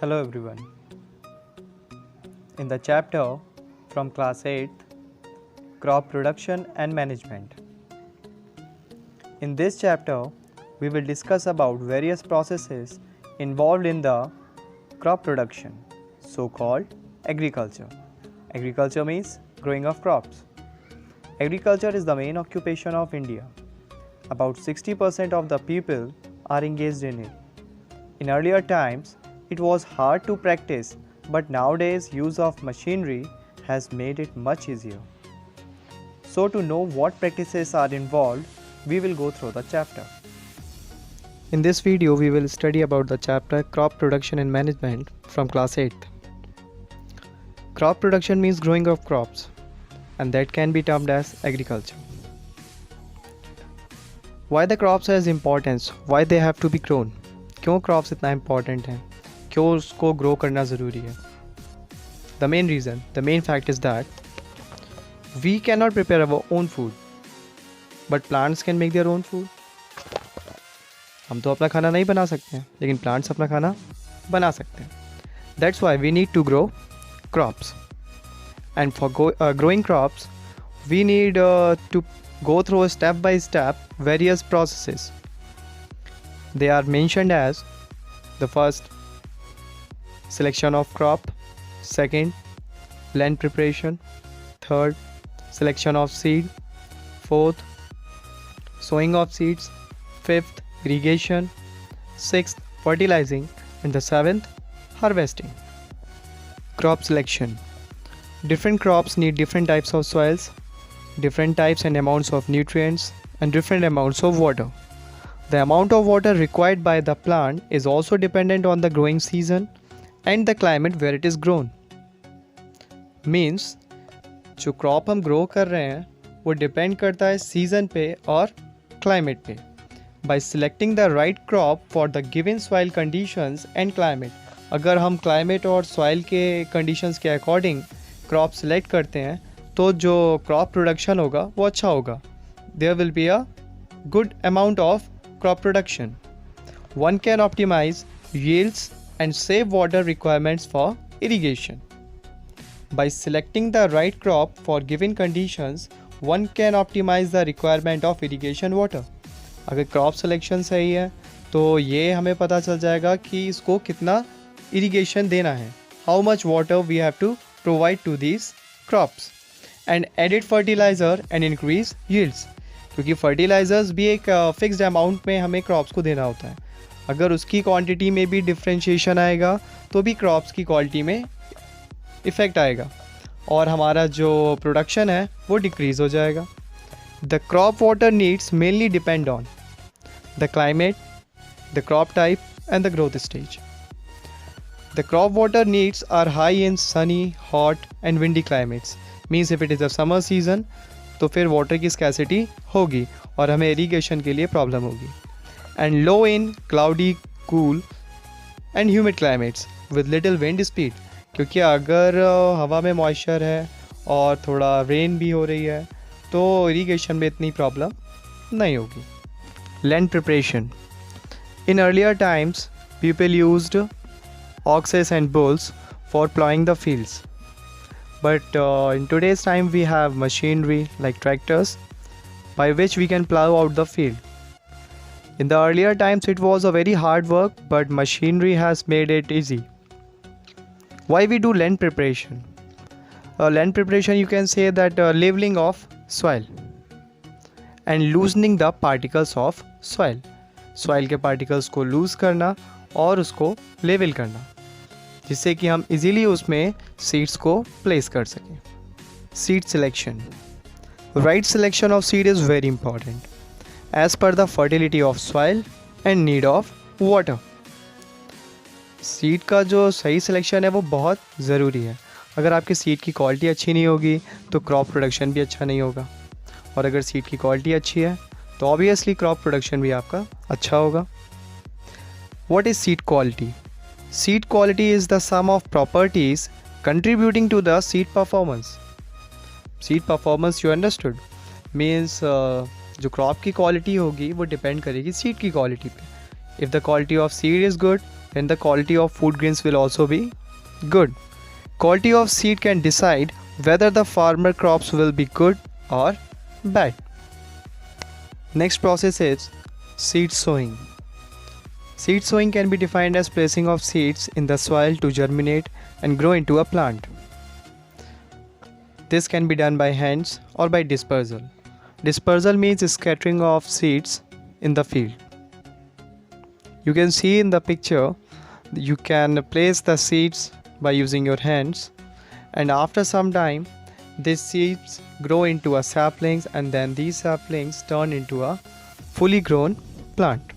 Hello everyone. In the chapter from class 8th, Crop Production and Management. In this chapter, we will discuss about various processes involved in the crop production, so-called agriculture. Agriculture means growing of crops. Agriculture is the main occupation of India. About 60% of the people are engaged in it. In earlier times, it was hard to practice, but nowadays use of machinery has made it much easier. So to know what practices are involved, we will go through the chapter. In this video, we will study about the chapter Crop Production and Management from class 8th. Crop production means growing of crops, and that can be termed as agriculture. Why the crops has importance? Why they have to be grown? क्यों crops इतना important हैं? क्यों उसको grow करना ज़रूरी है? The main reason, the main fact is that we cannot prepare our own food, but plants can make their own food. हम तो अपना खाना नहीं बना सकते हैं, लेकिन plants अपना खाना बना सकते हैं. That's why we need to grow crops. And for growing crops, we need to go through step by step various processes. They are mentioned as the first, selection of crop, second, land preparation, third, selection of seed, fourth, sowing of seeds, fifth, irrigation, sixth, fertilizing, and the seventh, harvesting. Crop selection. Different crops need different types of soils, different types and amounts of nutrients, and different amounts of water. The amount of water required by the plant is also dependent on the growing season and the climate where it is grown. Means जो crop हम grow कर रहे हैं वो depend करता है season पे और climate पे. By selecting the right crop for the given soil conditions and climate, अगर हम climate और soil के conditions के according crop select करते हैं तो जो crop production होगा वो अच्छा होगा. There will be a good amount of crop production. One can optimize yields and save water requirements for irrigation. By selecting the right crop for given conditions, one can optimize the requirement of irrigation water. अगर crop selection सही है तो ये हमें पता चल जाएगा कि इसको कितना irrigation देना है. How much water we have to provide to these crops. And added fertilizer and increase yields. क्योंकि फर्टिलाइज़र्स भी एक फिक्स्ड अमाउंट में हमें क्रॉप्स को देना होता है. अगर उसकी क्वांटिटी में भी डिफ्रेंशिएशन आएगा तो भी क्रॉप्स की क्वालिटी में इफ़ेक्ट आएगा और हमारा जो प्रोडक्शन है वो डिक्रीज़ हो जाएगा. The crop water needs mainly depend on the climate, the crop type and the growth stage. The crop water needs are high in sunny, hot and windy climates. Means if it is a summer season तो फिर water की scarcity होगी और हमें irrigation के लिए problem होगी. And low in cloudy, cool and humid climates with little wind speed. क्योंकि अगर हवा में मॉइस्चर है और थोड़ा रेन भी हो रही है तो इरीगेशन में इतनी प्रॉब्लम नहीं होगी. Land preparation. In earlier times people used oxes and bulls for plowing the fields. But in today's time we have machinery like tractors by which we can plow out the field. In the earlier times it was a very hard work, but machinery has made it easy. Why we do land preparation? Land preparation, you can say that leveling of soil and loosening the particles of soil. Soil के particles को lose करना और उसको level करना जिससे कि हम easily उसमें सीड्स को प्लेस कर सकें. Seed selection. Right selection of seed is very important as per the fertility of soil and need of water. Seed का जो सही सिलेक्शन है वो बहुत ज़रूरी है. अगर आपकी सीड की क्वालिटी अच्छी नहीं होगी तो क्रॉप प्रोडक्शन भी अच्छा नहीं होगा, और अगर सीड की क्वालिटी अच्छी है तो ऑब्वियसली क्रॉप प्रोडक्शन भी आपका अच्छा होगा. What is seed quality? Seed quality is the sum of properties contributing to the seed performance. Seed performance you understood means जो क्रॉप की क्वालिटी होगी वो डिपेंड करेगी सीड की क्वालिटी पे. If the quality of seed is good, then the quality of food grains will also be good. Quality of seed can decide whether the farmer crops will be good or bad. Next process is seed sowing. Seed sowing can be defined as placing of seeds in the soil to germinate and grow into a plant. This can be done by hands or by dispersal. Dispersal means scattering of seeds in the field. You can see in the picture, you can place the seeds by using your hands, and after some time these seeds grow into a saplings, and then these saplings turn into a fully grown plant.